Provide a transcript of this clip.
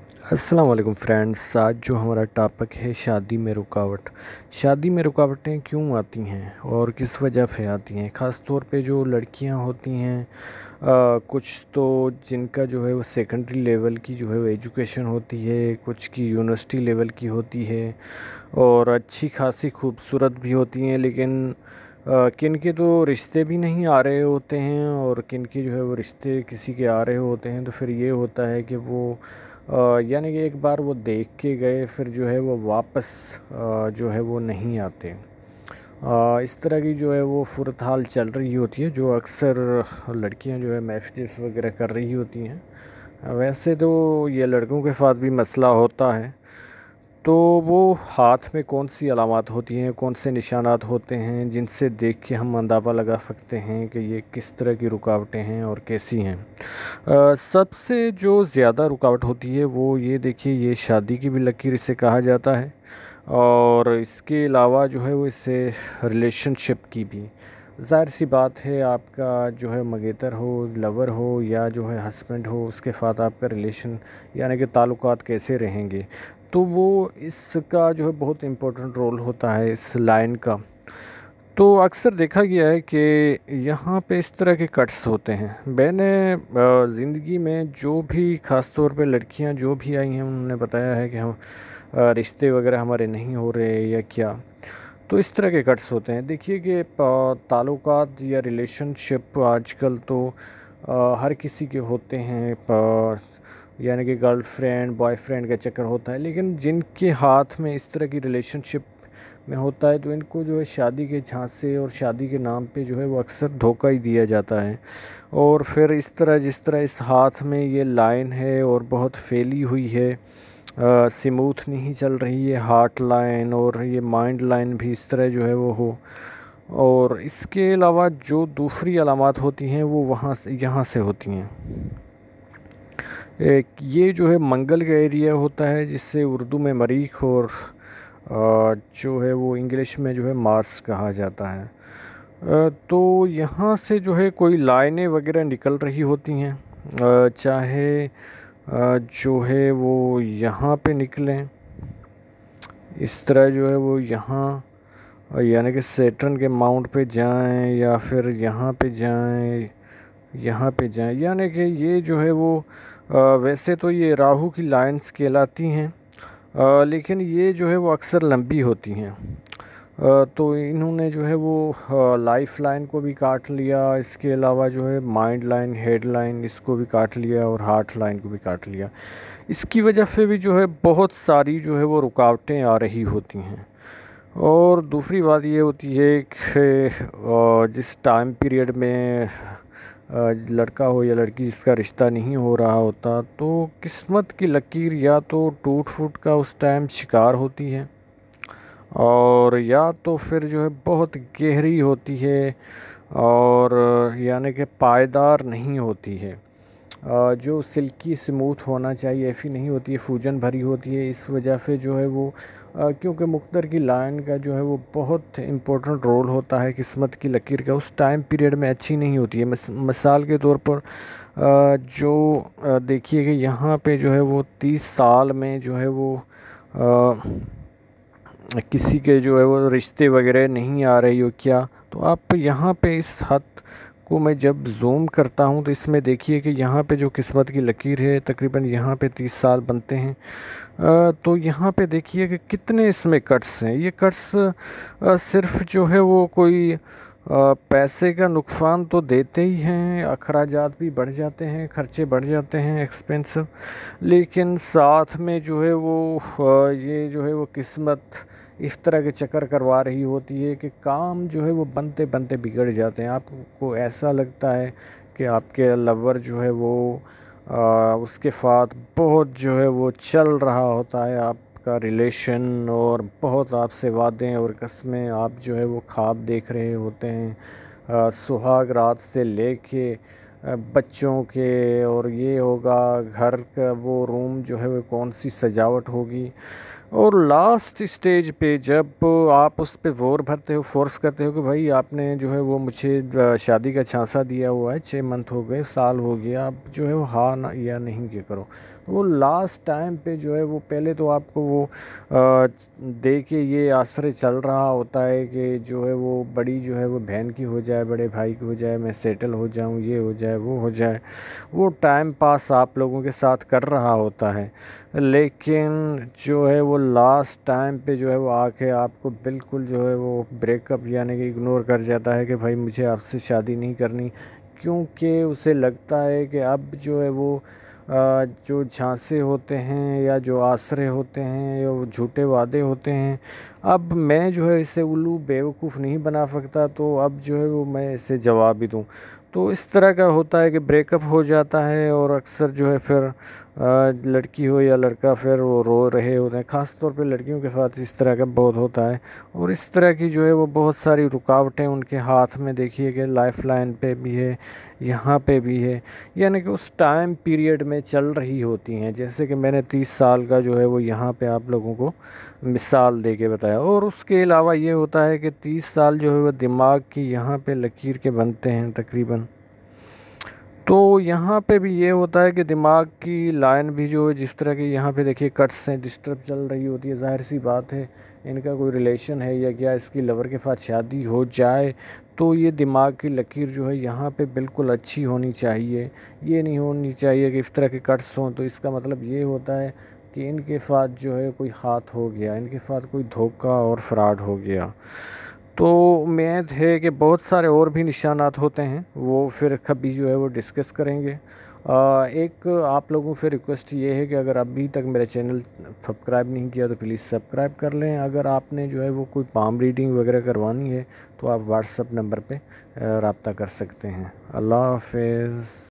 अस्सलाम वालेकुम फ्रेंड्स। आज जो हमारा टॉपिक है शादी में रुकावट। शादी में रुकावटें क्यों आती हैं और किस वजह से आती हैं? ख़ास तौर पे जो लड़कियां होती हैं, कुछ तो जिनका जो है वो सेकेंडरी लेवल की जो है वो एजुकेशन होती है, कुछ की यूनिवर्सिटी लेवल की होती है और अच्छी खासी खूबसूरत भी होती हैं, लेकिन किन के तो रिश्ते भी नहीं आ रहे होते हैं और किन के जो है वो रिश्ते किसी के आ रहे होते हैं। तो फिर ये होता है कि वो यानी कि एक बार वो देख के गए, फिर जो है वो वापस जो है वो नहीं आते। इस तरह की जो है वो सूरत हाल चल रही होती है, जो अक्सर लड़कियां जो है मैसेजेस वगैरह कर रही होती हैं। वैसे तो ये लड़कों के साथ भी मसला होता है। तो वो हाथ में कौन सी अलामात होती हैं, कौन से निशानात होते हैं जिनसे देख के हम अंदाज़ा लगा सकते हैं कि ये किस तरह की रुकावटें हैं और कैसी हैं? सबसे जो ज़्यादा रुकावट होती है वो ये देखिए, ये शादी की भी लकीर इसे कहा जाता है और इसके अलावा जो है वो इसे रिलेशनशिप की भी। ज़ाहिर सी बात है, आपका जो है मंगेतर हो, लवर हो या जो है हस्बैंड हो, उसके साथ आपका रिलेशन यानी कि ताल्लुकात कैसे रहेंगे, तो वो इसका जो है बहुत इम्पोर्टेंट रोल होता है इस लाइन का। तो अक्सर देखा गया है कि यहाँ पे इस तरह के कट्स होते हैं। मैंने ज़िंदगी में जो भी ख़ास तौर पे लड़कियाँ जो भी आई हैं, उन्होंने बताया है कि हम रिश्ते वगैरह हमारे नहीं हो रहे या क्या। तो इस तरह के कट्स होते हैं। देखिए कि ताल्लुकात या रिलेशनशिप आजकल तो हर किसी के होते हैं, यानी कि गर्लफ्रेंड बॉयफ्रेंड का चक्कर होता है, लेकिन जिनके हाथ में इस तरह की रिलेशनशिप में होता है तो इनको जो है शादी के झांसे और शादी के नाम पे जो है वो अक्सर धोखा ही दिया जाता है। और फिर इस तरह जिस तरह इस हाथ में ये लाइन है और बहुत फैली हुई है, स्मूथ नहीं चल रही है हार्ट लाइन, और ये माइंड लाइन भी इस तरह जो है वो हो। और इसके अलावा जो दूसरी अलामात होती हैं वो वहाँ से यहाँ से होती हैं। एक ये जो है मंगल का एरिया होता है, जिससे उर्दू में मरीख और जो है वो इंग्लिश में जो है मार्स कहा जाता है। तो यहाँ से जो है कोई लाइनें वगैरह निकल रही होती हैं, चाहे जो है वो यहाँ पे निकलें, इस तरह जो है वो यहाँ यानी कि सेटर्न के माउंट पे जाएं या फिर यहाँ पे जाएं, यहाँ पे जाएं, यानी कि ये जो है वो वैसे तो ये राहु की लाइंस कहलाती हैं, लेकिन ये जो है वो अक्सर लंबी होती हैं। तो इन्होंने जो है वो लाइफ लाइन को भी काट लिया, इसके अलावा जो है माइंड लाइन, हेड लाइन, इसको भी काट लिया और हार्ट लाइन को भी काट लिया। इसकी वजह से भी जो है बहुत सारी जो है वो रुकावटें आ रही होती हैं। और दूसरी बात ये होती है कि जिस टाइम पीरियड में लड़का हो या लड़की जिसका रिश्ता नहीं हो रहा होता, तो किस्मत की लकीर या तो टूट फूट का उस टाइम शिकार होती है और या तो फिर जो है बहुत गहरी होती है और यानी कि पायदार नहीं होती है। जो सिल्की स्मूथ होना चाहिए ऐसी नहीं होती है, सूजन भरी होती है। इस वजह से जो है वो क्योंकि मुख्तर की लाइन का जो है वो बहुत इम्पोर्टेंट रोल होता है किस्मत की लकीर का, उस टाइम पीरियड में अच्छी नहीं होती है। मिसाल के तौर पर जो देखिए कि यहाँ पे जो है वो 30 साल में जो है वो किसी के जो है वो रिश्ते वगैरह नहीं आ रही हो क्या, तो आप यहाँ पे इस हद को मैं जब जूम करता हूँ तो इसमें देखिए कि यहाँ पे जो किस्मत की लकीर है तकरीबन यहाँ पे 30 साल बनते हैं। तो यहाँ पे देखिए कि कितने इसमें कट्स हैं। ये कट्स सिर्फ जो है वो कोई पैसे का नुकसान तो देते ही हैं, अखराजात भी बढ़ जाते हैं, खर्चे बढ़ जाते हैं एक्सपेंसिव, लेकिन साथ में जो है वो ये जो है वो किस्मत इस तरह के चक्कर करवा रही होती है कि काम जो है वो बनते बनते बिगड़ जाते हैं। आपको ऐसा लगता है कि आपके लवर जो है वो उसके साथ बहुत जो है वो चल रहा होता है आपका रिलेशन, और बहुत आपसे वादे और कस्में आप जो है वो ख्वाब देख रहे होते हैं, सुहाग रात से लेके बच्चों के, और ये होगा घर का वो रूम जो है वो कौन सी सजावट होगी। और लास्ट स्टेज पे जब आप उस पे ज़ोर भरते हो, फोर्स करते हो कि भाई आपने जो है वो मुझे शादी का झांसा दिया हुआ है, 6 मंथ हो गए, साल हो गया, अब जो है वो हाँ ना या नहीं के करो। वो लास्ट टाइम पे जो है वो पहले तो आपको वो दे के ये आश्रय चल रहा होता है कि जो है वो बड़ी जो है वो बहन की हो जाए, बड़े भाई की हो जाए, मैं सेटल हो जाऊँ, ये हो जाए, वो हो जाए। वो टाइम पास आप लोगों के साथ कर रहा होता है, लेकिन जो है वो लास्ट टाइम पे जो है वो आके आपको बिल्कुल जो है वो ब्रेकअप यानी कि इग्नोर कर जाता है कि भाई मुझे आपसे शादी नहीं करनी। क्योंकि उसे लगता है कि अब जो है वो जो झांसे होते हैं या जो आसरे होते हैं या वो झूठे वादे होते हैं, अब मैं जो है इसे उल्लू बेवकूफ़ नहीं बना सकता, तो अब जो है वो मैं इसे जवाब ही दूँ। तो इस तरह का होता है कि ब्रेकअप हो जाता है और अक्सर जो है फिर लड़की हो या लड़का फिर वो रो रहे होते हैं। ख़ास तौर पे लड़कियों के साथ इस तरह का बहुत होता है। और इस तरह की जो है वो बहुत सारी रुकावटें उनके हाथ में देखिए कि लाइफ लाइन पे भी है, यहाँ पे भी है, यानी कि उस टाइम पीरियड में चल रही होती हैं। जैसे कि मैंने 30 साल का जो है वो यहाँ पे आप लोगों को मिसाल दे के बताया। और उसके अलावा ये होता है कि 30 साल जो है वो दिमाग की यहाँ पे लकीर के बनते हैं तकरीबन। तो यहाँ पे भी ये होता है कि दिमाग की लाइन भी जो है जिस तरह की यहाँ पे देखिए कट्स हैं, डिस्टर्ब चल रही होती है, ज़ाहिर सी बात है इनका कोई रिलेशन है या क्या इसकी लवर के साथ शादी हो जाए, तो ये दिमाग की लकीर जो है यहाँ पे बिल्कुल अच्छी होनी चाहिए। ये नहीं होनी चाहिए कि इस तरह के कट्स हों, तो इसका मतलब ये होता है कि इनके साथ जो है कोई हाथ हो गया, इनके साथ कोई धोखा और फ्रॉड हो गया। तो उम्मीद है कि बहुत सारे और भी निशानात होते हैं, वो फिर कभी जो है वो डिस्कस करेंगे। एक आप लोगों से रिक्वेस्ट ये है कि अगर अभी तक मेरा चैनल सब्सक्राइब नहीं किया तो प्लीज़ सब्सक्राइब कर लें। अगर आपने जो है वो कोई पाम रीडिंग वगैरह करवानी है तो आप व्हाट्सअप नंबर पे रब्ता कर सकते हैं। अल्लाह हाफिज़।